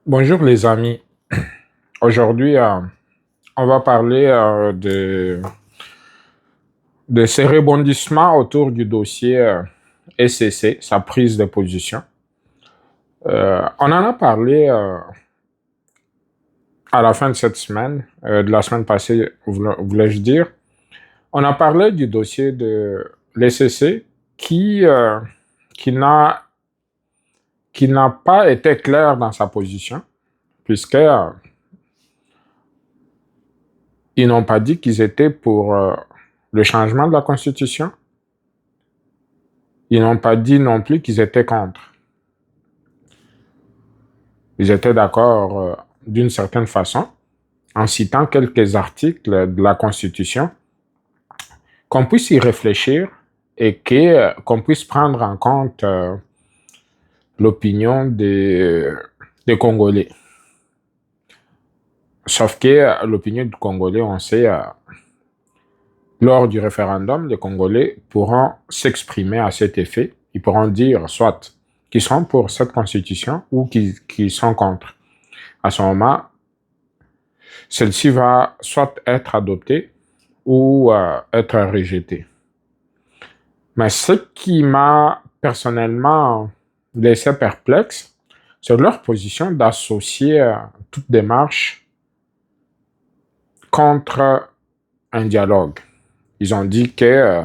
Bonjour les amis. Aujourd'hui, on va parler de ces rebondissements autour du dossier SCC, sa prise de position. On en a parlé à la fin de cette semaine, de la semaine passée, voulais-je dire. On a parlé du dossier de l'SCC qui n'a qui n'a pas été clair dans sa position, puisque ils n'ont pas dit qu'ils étaient pour le changement de la Constitution. Ils n'ont pas dit non plus qu'ils étaient contre. Ils étaient d'accord d'une certaine façon en citant quelques articles de la Constitution, qu'on puisse y réfléchir et qu'on puisse prendre en compte l'opinion des Congolais. Sauf que l'opinion du Congolais, on sait, lors du référendum, les Congolais pourront s'exprimer à cet effet. Ils pourront dire soit qu'ils sont pour cette constitution ou qu'ils sont contre. À ce moment, celle-ci va soit être adoptée ou être rejetée. Mais ce qui m'a personnellement laissé perplexe, c'est leur position d'associer toute démarche contre un dialogue. Ils ont dit que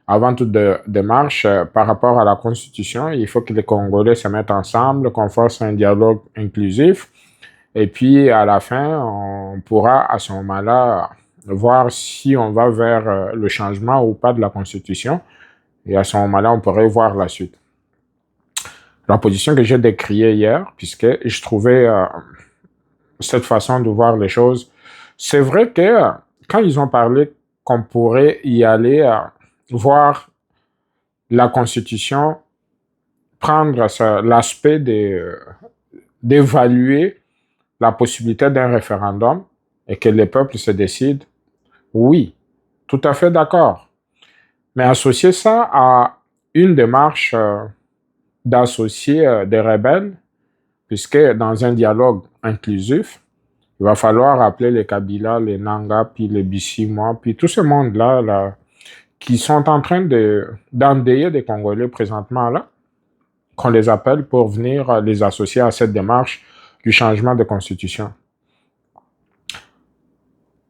avant toute démarche, par rapport à la Constitution, il faut que les Congolais se mettent ensemble, qu'on fasse un dialogue inclusif. Et puis, à la fin, on pourra, à ce moment-là, voir si on va vers le changement ou pas de la Constitution. Et à ce moment-là, on pourrait voir la suite. La position que j'ai décriée hier, puisque je trouvais cette façon de voir les choses, c'est vrai que quand ils ont parlé qu'on pourrait y aller voir la Constitution, prendre l'aspect d'évaluer la possibilité d'un référendum et que les peuples se décident, oui, tout à fait d'accord. Mais associer ça à une démarche d'associer des rebelles, puisque dans un dialogue inclusif, il va falloir appeler les Kabila, les Nanga, puis les Bissimois, puis tout ce monde-là qui sont en train d'endayer des Congolais présentement là, qu'on les appelle pour venir les associer à cette démarche du changement de constitution.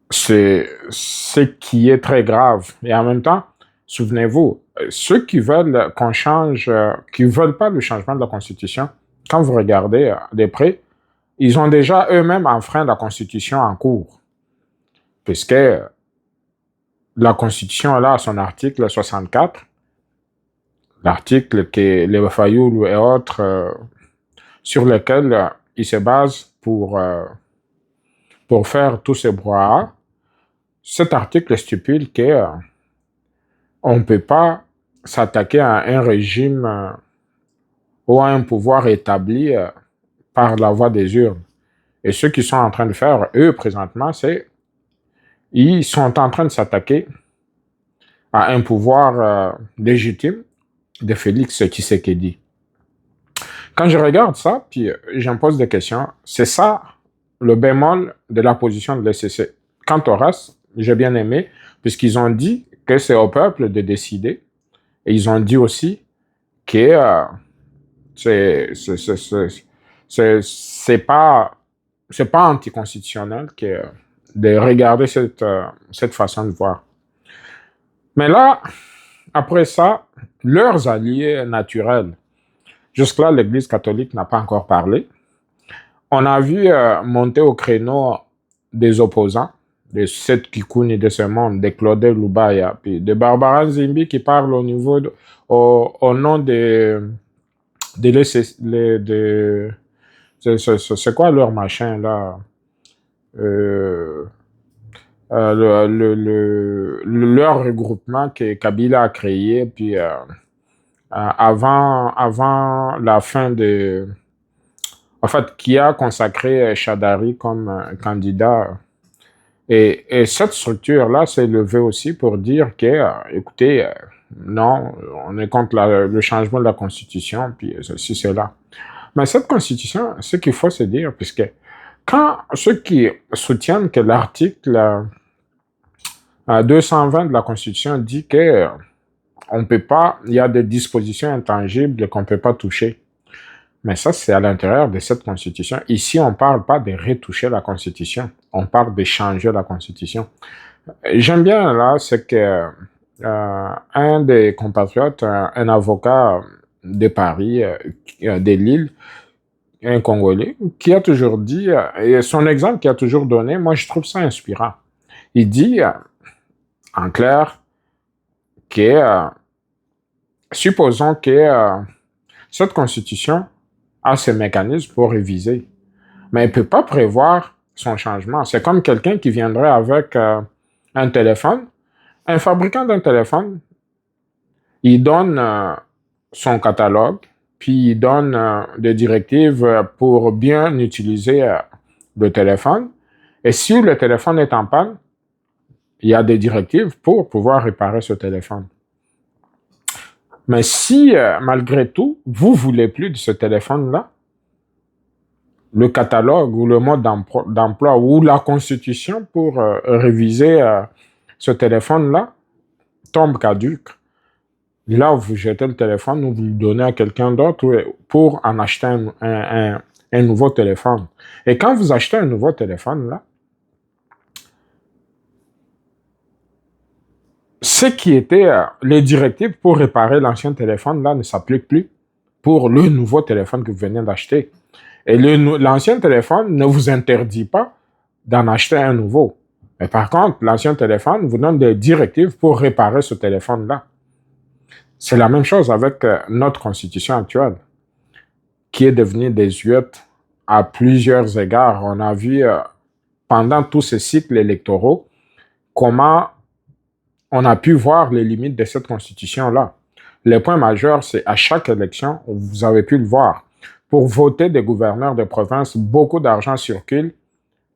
C'est ce qui est très grave. Et en même temps, souvenez-vous, ceux qui veulent qu'on change, qui ne veulent pas le changement de la Constitution, quand vous regardez de près, ils ont déjà eux-mêmes enfreint la Constitution en cours. Puisque la Constitution, là, à son article 64, l'article que les Fayoulou et autres, sur lequel ils se basent pour faire tous ces brouhahas, cet article stipule que on ne peut pas s'attaquer à un régime ou à un pouvoir établi par la voie des urnes. Et ce qu'ils sont en train de faire, eux, présentement, c'est ils sont en train de s'attaquer à un pouvoir légitime de Félix Tshisekedi. Quand je regarde ça, puis je me pose des questions, c'est ça le bémol de la position de l'SCC. Quant au reste, j'ai bien aimé, puisqu'ils ont dit que c'est au peuple de décider, et ils ont dit aussi que c'est pas anticonstitutionnel que de regarder cette façon de voir. Mais là, après ça, leurs alliés naturels, jusque-là, l'Église catholique n'a pas encore parlé. On a vu monter au créneau des opposants, de Seth Kikuni de ce monde, de Claude Lubaya, puis de Barbara Zimbi qui parle au nom c'est quoi leur machin là? Euh, leur regroupement que Kabila a créé, puis avant la fin de... En fait, qui a consacré Chadari comme candidat. Et cette structure-là s'est levée aussi pour dire que, écoutez, non, on est contre le changement de la Constitution, puis ceci, cela. Mais cette constitution, ce qu'il faut se dire, puisque quand ceux qui soutiennent que l'article 220 de la Constitution dit que on peut pas, il y a des dispositions intangibles qu'on ne peut pas toucher. Mais ça, c'est à l'intérieur de cette Constitution. Ici, on ne parle pas de retoucher la Constitution. On parle de changer la Constitution. J'aime bien, là, c'est que un des compatriotes, un avocat de Paris, de Lille, un Congolais, qui a toujours dit, et son exemple qu'il a toujours donné, moi, je trouve ça inspirant. Il dit, en clair, que supposons que cette Constitution a ses mécanismes pour réviser, mais elle ne peut pas prévoir son changement. C'est comme quelqu'un qui viendrait avec un téléphone, un fabricant d'un téléphone, il donne son catalogue, puis il donne des directives pour bien utiliser le téléphone. Et si le téléphone est en panne, il y a des directives pour pouvoir réparer ce téléphone. Mais si, malgré tout, vous ne voulez plus de ce téléphone-là, le catalogue ou le mode d'emploi ou la constitution pour réviser ce téléphone-là tombe caduque. Là, vous jetez le téléphone ou vous le donnez à quelqu'un d'autre pour en acheter un nouveau téléphone. Et quand vous achetez un nouveau téléphone, là, ce qui était les directives pour réparer l'ancien téléphone, là, ne s'appliquent plus pour le nouveau téléphone que vous venez d'acheter. Et l'ancien téléphone ne vous interdit pas d'en acheter un nouveau. Mais par contre, l'ancien téléphone vous donne des directives pour réparer ce téléphone-là. C'est la même chose avec notre constitution actuelle, qui est devenue désuète à plusieurs égards. On a vu pendant tous ces cycles électoraux comment on a pu voir les limites de cette constitution-là. Le point majeur, c'est à chaque élection, vous avez pu le voir, pour voter des gouverneurs de province, beaucoup d'argent circule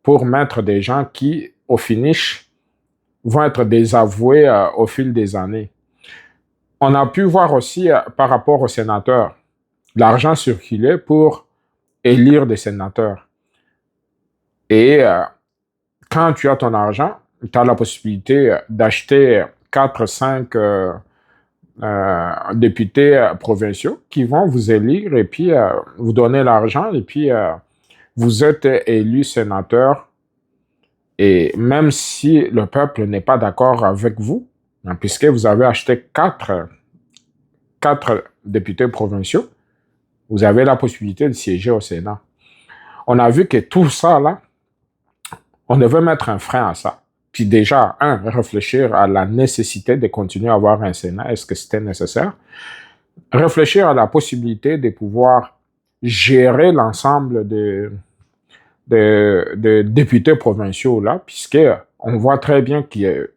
pour mettre des gens qui, au finish, vont être désavoués au fil des années. On a pu voir aussi par rapport aux sénateurs, l'argent circulait pour élire des sénateurs. Et quand tu as ton argent, tu as la possibilité d'acheter 4, 5 députés provinciaux qui vont vous élire et puis vous donner l'argent et puis vous êtes élu sénateur. Et même si le peuple n'est pas d'accord avec vous, puisque vous avez acheté 4 députés provinciaux, vous avez la possibilité de siéger au Sénat. On a vu que tout ça, là, on devait mettre un frein à ça. Puis déjà, réfléchir à la nécessité de continuer à avoir un Sénat. Est-ce que c'était nécessaire? Réfléchir à la possibilité de pouvoir gérer l'ensemble de députés provinciaux, là, puisqu'on voit très bien que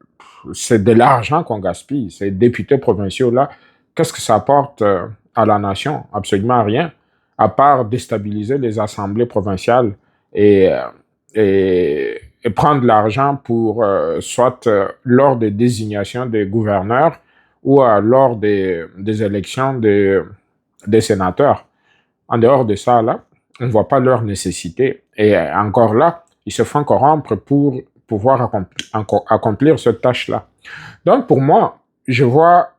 c'est de l'argent qu'on gaspille. Ces députés provinciaux-là, qu'est-ce que ça apporte à la nation? Absolument rien, à part déstabiliser les assemblées provinciales et prendre l'argent pour soit lors des désignations des gouverneurs ou lors des élections des sénateurs. En dehors de ça, là, on ne voit pas leur nécessité. Et encore là, ils se font corrompre pour pouvoir accomplir cette tâche-là. Donc, pour moi, je vois,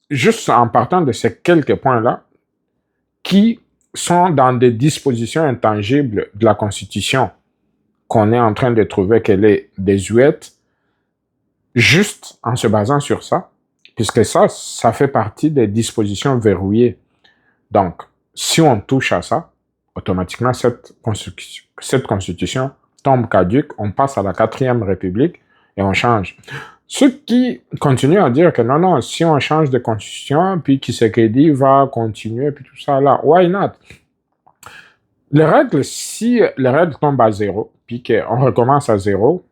juste en partant de ces quelques points-là, qui sont dans des dispositions intangibles de la Constitution, qu'on est en train de trouver qu'elle est désuète, juste en se basant sur ça, puisque ça fait partie des dispositions verrouillées. Donc, si on touche à ça, automatiquement, cette constitution tombe caduque, on passe à la 4e République et on change. Ceux qui continuent à dire que non, si on change de constitution, puis Tshisekedi va continuer, puis tout ça là, why not? Si les règles tombent à zéro, puis qu'on recommence à zéro,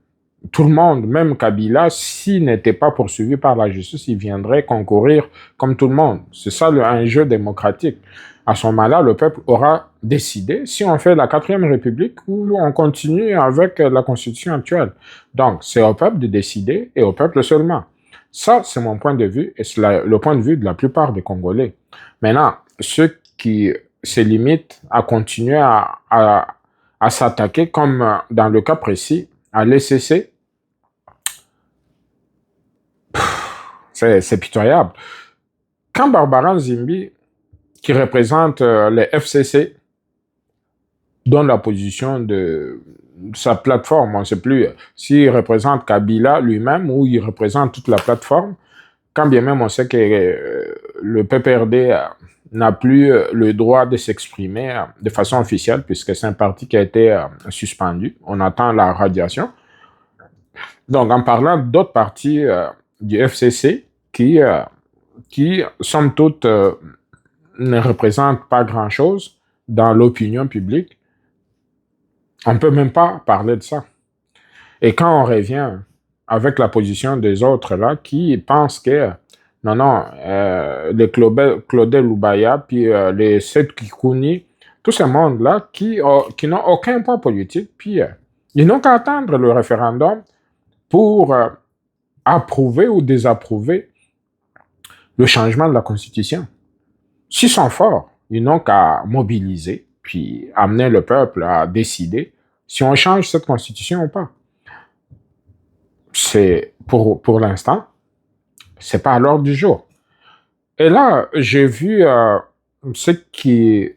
tout le monde, même Kabila, s'il n'était pas poursuivi par la justice, il viendrait concourir comme tout le monde. C'est ça un jeu démocratique. À ce moment-là, le peuple aura décidé si on fait la 4e République ou on continue avec la Constitution actuelle. Donc, c'est au peuple de décider et au peuple seulement. Ça, c'est mon point de vue et c'est le point de vue de la plupart des Congolais. Maintenant, ceux qui se limite à continuer à s'attaquer, comme dans le cas précis, à l'ECC, c'est pitoyable. Quand Barbara Zimbi, qui représente les FCC, donne la position de sa plateforme, on ne sait plus s'il représente Kabila lui-même ou il représente toute la plateforme, quand bien même on sait que le PPRD n'a plus le droit de s'exprimer de façon officielle, puisque c'est un parti qui a été suspendu. On attend la radiation. Donc, en parlant d'autres partis du FCC qui somme toute, ne représentent pas grand-chose dans l'opinion publique, on ne peut même pas parler de ça. Et quand on revient avec la position des autres là, qui pensent que non, les Claudel Loubaya, puis les Seth Kikouni, tout ce monde-là qui n'ont aucun poids politique, puis ils n'ont qu'à attendre le référendum pour approuver ou désapprouver le changement de la Constitution. S'ils sont forts, ils n'ont qu'à mobiliser, puis amener le peuple à décider si on change cette Constitution ou pas. C'est pour l'instant, c'est pas à l'ordre du jour. Et là, j'ai vu ce qui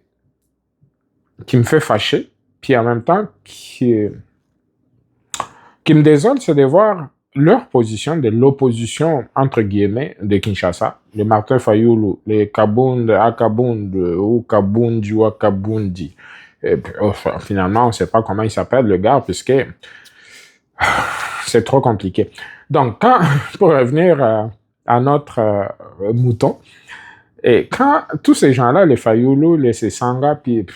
me fait fâcher, puis en même temps qui me désole, c'est de voir leur position de l'opposition, entre guillemets, de Kinshasa, les Martin Fayoulou, les Kabund, Akabund, ou Kabundi, ou Akabundi. Et puis, finalement, on ne sait pas comment il s'appelle, le gars, puisque c'est trop compliqué. Donc, pour revenir à notre mouton, et quand tous ces gens-là, les Fayoulou, les Sessanga, puis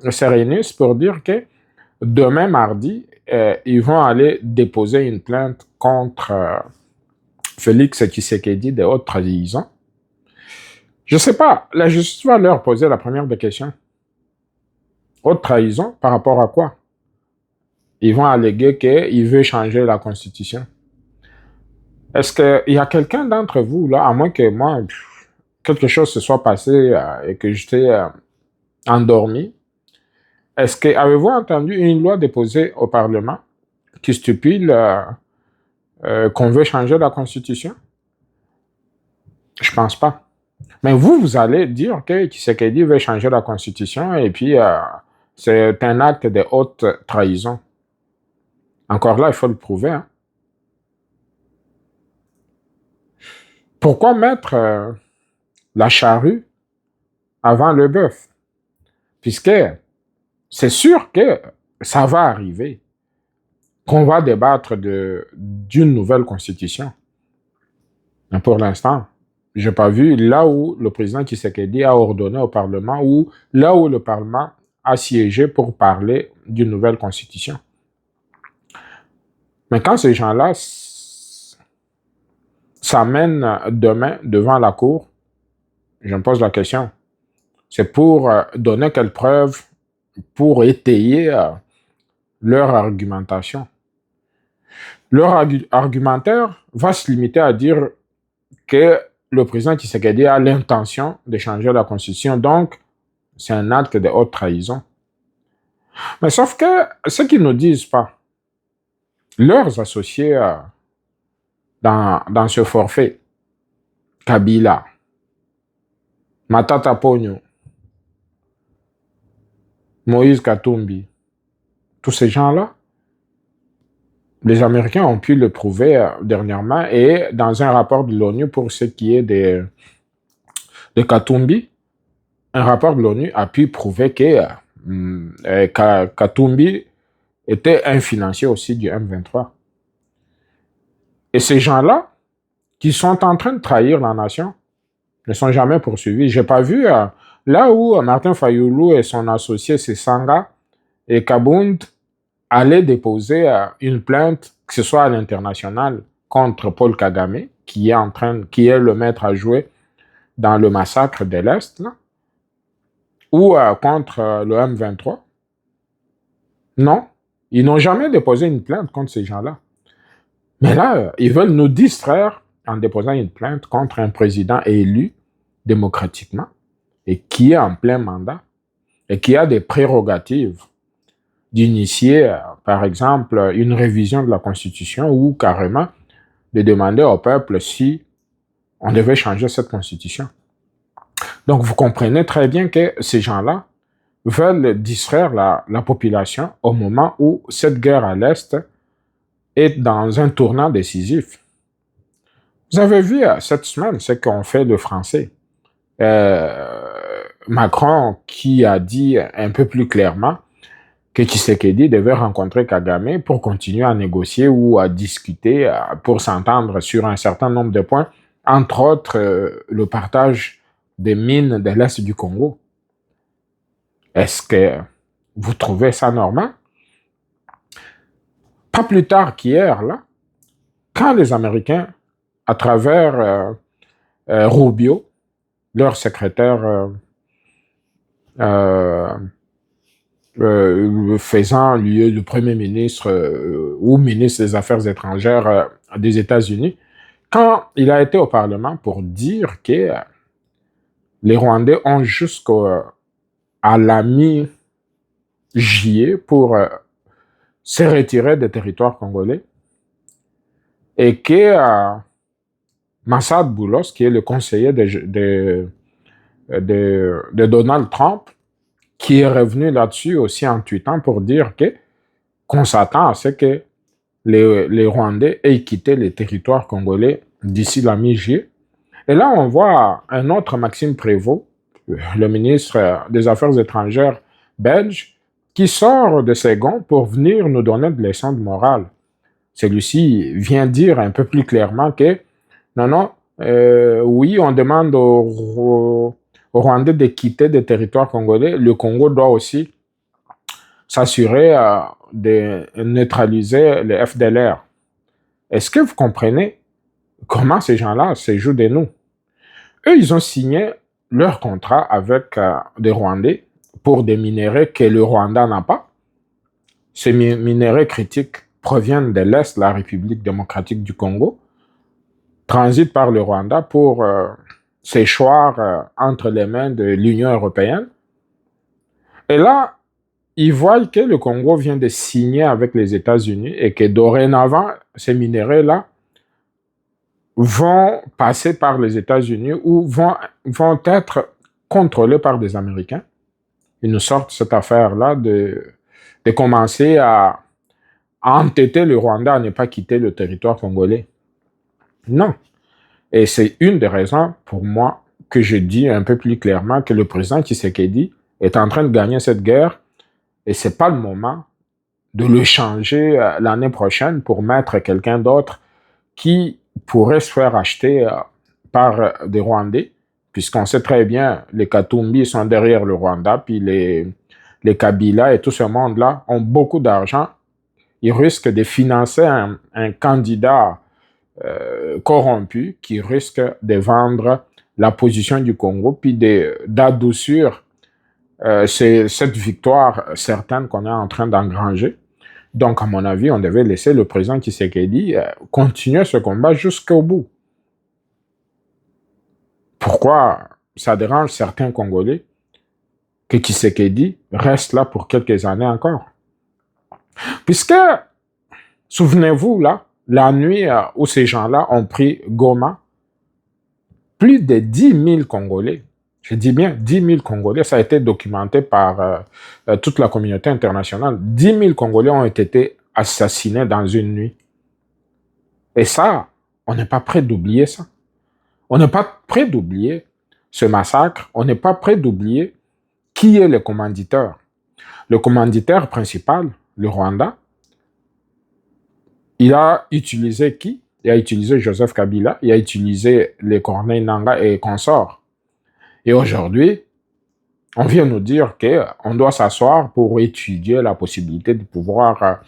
se réunissent pour dire que demain, mardi, ils vont aller déposer une plainte contre Félix Tshisekedi de haute trahison. Je ne sais pas, la justice va leur poser la première des questions. Haute trahison par rapport à quoi? Ils vont alléguer qu'il veut changer la Constitution. Est-ce qu'il y a quelqu'un d'entre vous, là, à moins que moi, quelque chose se soit passé et que j'étais endormi, est-ce que avez-vous entendu une loi déposée au Parlement qui stipule qu'on veut changer la Constitution? Je pense pas. Mais vous allez dire que Tshisekedi veut changer la Constitution et puis c'est un acte de haute trahison. Encore là, il faut le prouver. Hein. Pourquoi mettre la charrue avant le bœuf? Puisque c'est sûr que ça va arriver, qu'on va débattre d'une nouvelle constitution. Mais pour l'instant, je n'ai pas vu là où le président Tshisekedi a ordonné au Parlement ou là où le Parlement a siégé pour parler d'une nouvelle constitution. Mais quand ces gens-là s'amènent demain devant la Cour, je me pose la question, c'est pour donner quelle preuve pour étayer leur argumentation. Leur argumentaire va se limiter à dire que le président Tshisekedi a l'intention de changer la Constitution, donc c'est un acte de haute trahison. Mais sauf que ce qu'ils ne disent pas, leurs associés dans ce forfait, Kabila, Matata Ponyo, Moïse Katumbi, tous ces gens-là, les Américains ont pu le prouver dernièrement et dans un rapport de l'ONU pour ce qui est de Katumbi, un rapport de l'ONU a pu prouver que Katumbi était un financier aussi du M23. Et ces gens-là, qui sont en train de trahir la nation, ne sont jamais poursuivis. Je n'ai pas vu là où Martin Fayoulou et son associé Sessanga et Kabund allaient déposer une plainte, que ce soit à l'international, contre Paul Kagame, qui est le maître à jouer dans le massacre de l'Est, là, ou contre le M23. Non, ils n'ont jamais déposé une plainte contre ces gens-là. Mais là, ils veulent nous distraire en déposant une plainte contre un président élu démocratiquement et qui est en plein mandat. et qui a des prérogatives d'initier, par exemple, une révision de la Constitution ou carrément de demander au peuple si on devait changer cette Constitution. Donc, vous comprenez très bien que ces gens-là veulent distraire la population au moment où cette guerre à l'Est est dans un tournant décisif. Vous avez vu cette semaine ce qu'ont fait les Français. Macron qui a dit un peu plus clairement que Tshisekedi devait rencontrer Kagame pour continuer à négocier ou à discuter, pour s'entendre sur un certain nombre de points, entre autres le partage des mines de l'Est du Congo. Est-ce que vous trouvez ça normal? Pas plus tard qu'hier, là, quand les Américains, à travers Rubio, leur secrétaire faisant lieu de Premier ministre ou ministre des Affaires étrangères des États-Unis, quand il a été au Parlement pour dire que les Rwandais ont jusqu'à la mi-juillet pour se retirer des territoires congolais et que Massad Boulos, qui est le conseiller de Donald Trump, qui est revenu là-dessus aussi en tweetant pour dire qu'on s'attend à ce que les Rwandais aient quitté les territoires congolais d'ici la mi-juillet. Et là, on voit un autre Maxime Prévost, le ministre des Affaires étrangères belge, qui sort de ses gonds pour venir nous donner des leçons de morale. Celui-ci vient dire un peu plus clairement que non, oui, on demande aux Rwandais de quitter des territoires congolais. Le Congo doit aussi s'assurer de neutraliser les FDLR. Est-ce que vous comprenez comment ces gens-là se jouent de nous? Eux, ils ont signé leur contrat avec des Rwandais pour des minéraux que le Rwanda n'a pas. Ces minéraux critiques proviennent de l'Est, la République démocratique du Congo, transitent par le Rwanda pour s'échoir entre les mains de l'Union européenne. Et là, ils voient que le Congo vient de signer avec les États-Unis et que dorénavant, ces minéraux-là vont passer par les États-Unis ou vont être contrôlés par des Américains. Ils nous sortent cette affaire-là de commencer à entêter le Rwanda à ne pas quitter le territoire congolais. Non. Et c'est une des raisons pour moi que je dis un peu plus clairement que le président Tshisekedi est en train de gagner cette guerre et ce n'est pas le moment de le changer l'année prochaine pour mettre quelqu'un d'autre qui pourrait se faire acheter par des Rwandais, puisqu'on sait très bien les Katumbi sont derrière le Rwanda, puis les Kabila et tout ce monde-là ont beaucoup d'argent. Ils risquent de financer un candidat corrompu qui risque de vendre la position du Congo, puis d'adoucir cette victoire certaine qu'on est en train d'engranger. Donc, à mon avis, on devait laisser le président Tshisekedi continuer ce combat jusqu'au bout. Pourquoi ça dérange certains Congolais que Tshisekedi reste là pour quelques années encore? Puisque, souvenez-vous, là, la nuit où ces gens-là ont pris Goma, plus de 10 000 Congolais, je dis bien 10 000 Congolais, ça a été documenté par toute la communauté internationale, 10 000 Congolais ont été assassinés dans une nuit. Et ça, on n'est pas prêt d'oublier ça. On n'est pas prêt d'oublier ce massacre, on n'est pas prêt d'oublier qui est le commanditaire. Le commanditaire principal, le Rwanda, il a utilisé qui? Il a utilisé Joseph Kabila, il a utilisé les Corneille Nangaa et consorts. Et aujourd'hui, on vient nous dire qu'on doit s'asseoir pour étudier la possibilité de pouvoir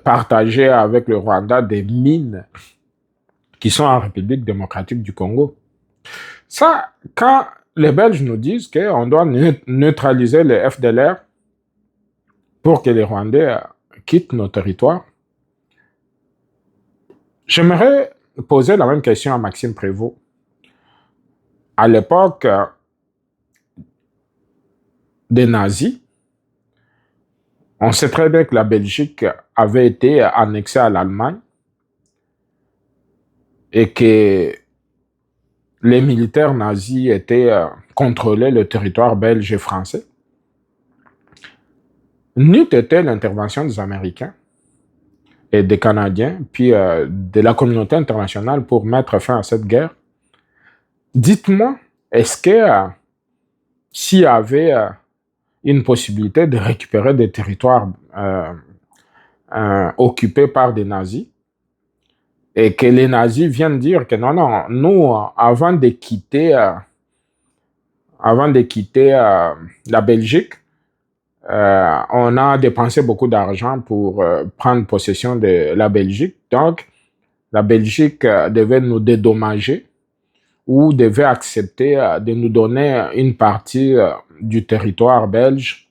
partager avec le Rwanda des mines qui sont en République démocratique du Congo. Ça, quand les Belges nous disent qu'on doit neutraliser les FDLR pour que les Rwandais quittent nos territoires, j'aimerais poser la même question à Maxime Prévost. À l'époque, des nazis. On sait très bien que la Belgique avait été annexée à l'Allemagne et que les militaires nazis contrôlaient le territoire belge et français. N'eût été l'intervention des Américains et des Canadiens, puis de la communauté internationale pour mettre fin à cette guerre. Dites-moi, est-ce que s'il y avait une possibilité de récupérer des territoires occupés par des nazis, et que les nazis viennent dire que non, non, nous, avant de quitter la Belgique, on a dépensé beaucoup d'argent pour prendre possession de la Belgique. Donc, la Belgique devait nous dédommager ou devait accepter de nous donner une partie du territoire belge.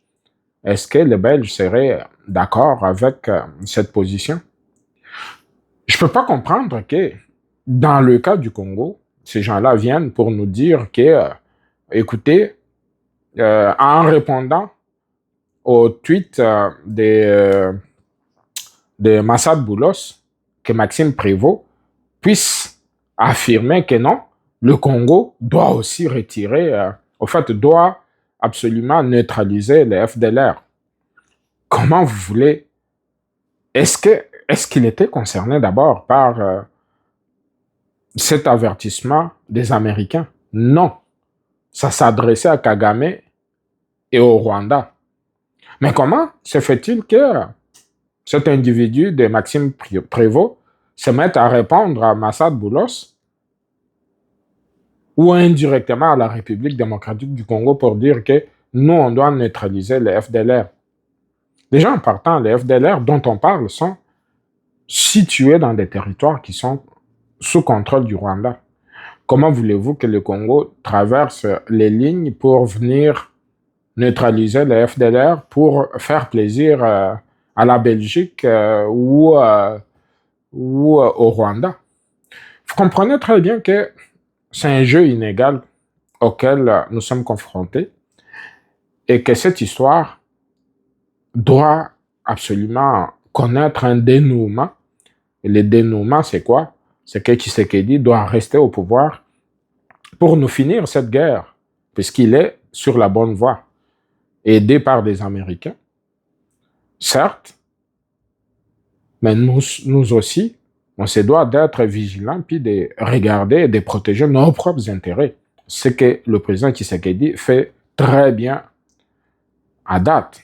Est-ce que les Belges seraient d'accord avec cette position? Je ne peux pas comprendre que dans le cas du Congo, ces gens-là viennent pour nous dire que, écoutez, en répondant au tweet de Massad Boulos, que Maxime Prévost puisse affirmer que non, le Congo doit aussi retirer, doit absolument neutraliser les FDLR. Comment vous voulez? Est-ce qu'il était concerné d'abord par cet avertissement des Américains? Non. Ça s'adressait à Kagame et au Rwanda. Mais comment se fait-il que cet individu de Maxime Prévost se mette à répondre à Massad Boulos ou indirectement à la République démocratique du Congo pour dire que nous, on doit neutraliser les FDLR? Déjà en partant, les FDLR dont on parle sont situés dans des territoires qui sont sous contrôle du Rwanda. Comment voulez-vous que le Congo traverse les lignes pour venir neutraliser les FDLR pour faire plaisir à la Belgique ou au Rwanda? Vous comprenez très bien que c'est un jeu inégal auquel nous sommes confrontés et que cette histoire doit absolument connaître un dénouement. Et le dénouement, c'est quoi? C'est que Tshisekedi doit rester au pouvoir pour nous finir cette guerre, puisqu'il est sur la bonne voie, aidé par des Américains, certes, mais nous aussi, on se doit d'être vigilants puis de regarder et de protéger nos propres intérêts. Ce que le président Tshisekedi fait très bien à date.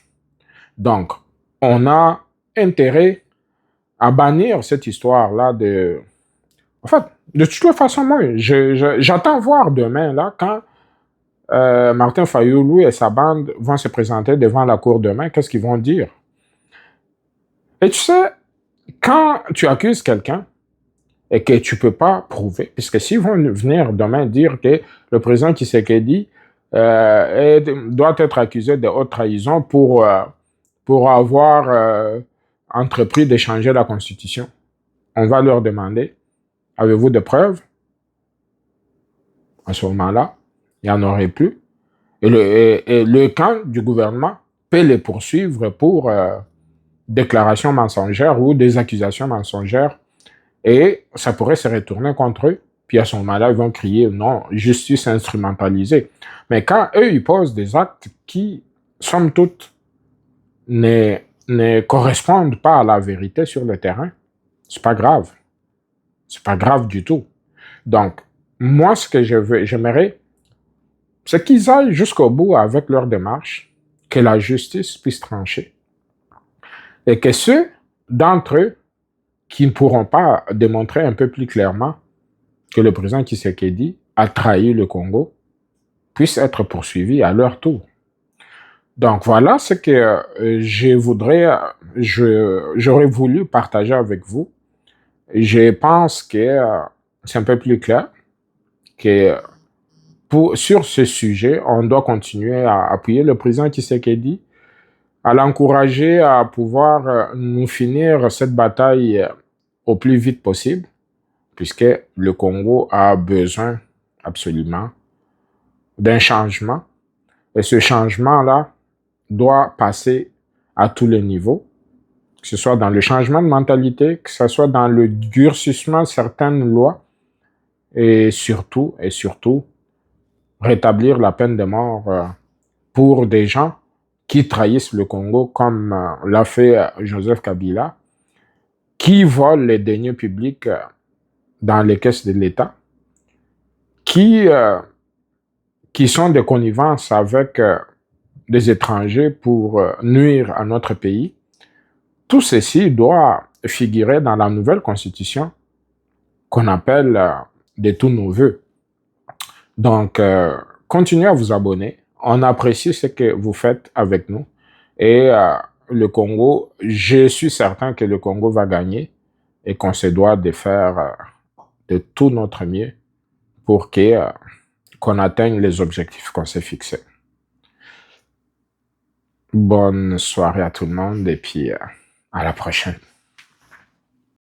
Donc, on a intérêt à bannir cette histoire-là de... En fait, de toute façon, moi, j'attends voir demain, là, quand Martin Fayoulou et sa bande vont se présenter devant la cour demain, qu'est-ce qu'ils vont dire? Et tu sais, quand tu accuses quelqu'un et que tu ne peux pas prouver, puisque s'ils vont venir demain dire que le président Tshisekedi doit être accusé de haute trahison pour avoir entrepris de changer la Constitution, on va leur demander, avez-vous des preuves? À ce moment-là, il n'y en aurait plus. Et le camp du gouvernement peut les poursuivre pour déclarations mensongères ou des accusations mensongères. Et ça pourrait se retourner contre eux. Puis à ce moment-là, ils vont crier non, justice instrumentalisée. Mais quand eux, ils posent des actes qui, somme toute, ne correspondent pas à la vérité sur le terrain, c'est pas grave. C'est pas grave du tout. Donc, moi, ce que j'aimerais, c'est qu'ils aillent jusqu'au bout avec leur démarche, que la justice puisse trancher. Et que ceux d'entre eux qui ne pourront pas démontrer un peu plus clairement que le président Tshisekedi a trahi le Congo puissent être poursuivis à leur tour. Donc voilà ce que j'aurais voulu partager avec vous. Je pense que c'est un peu plus clair que sur ce sujet, on doit continuer à appuyer le président Tshisekedi, à l'encourager à pouvoir nous finir cette bataille au plus vite possible, puisque le Congo a besoin absolument d'un changement. Et ce changement-là, doit passer à tous les niveaux, que ce soit dans le changement de mentalité, que ce soit dans le durcissement de certaines lois, et surtout, rétablir la peine de mort pour des gens qui trahissent le Congo, comme l'a fait Joseph Kabila, qui volent les deniers publics dans les caisses de l'État, qui sont de connivence avec des étrangers pour nuire à notre pays. Tout ceci doit figurer dans la nouvelle constitution qu'on appelle de tous nos voeux. Donc, continuez à vous abonner. On apprécie ce que vous faites avec nous. Et le Congo, je suis certain que le Congo va gagner et qu'on se doit de faire de tout notre mieux pour qu'on atteigne les objectifs qu'on s'est fixés. Bonne soirée à tout le monde et puis à la prochaine.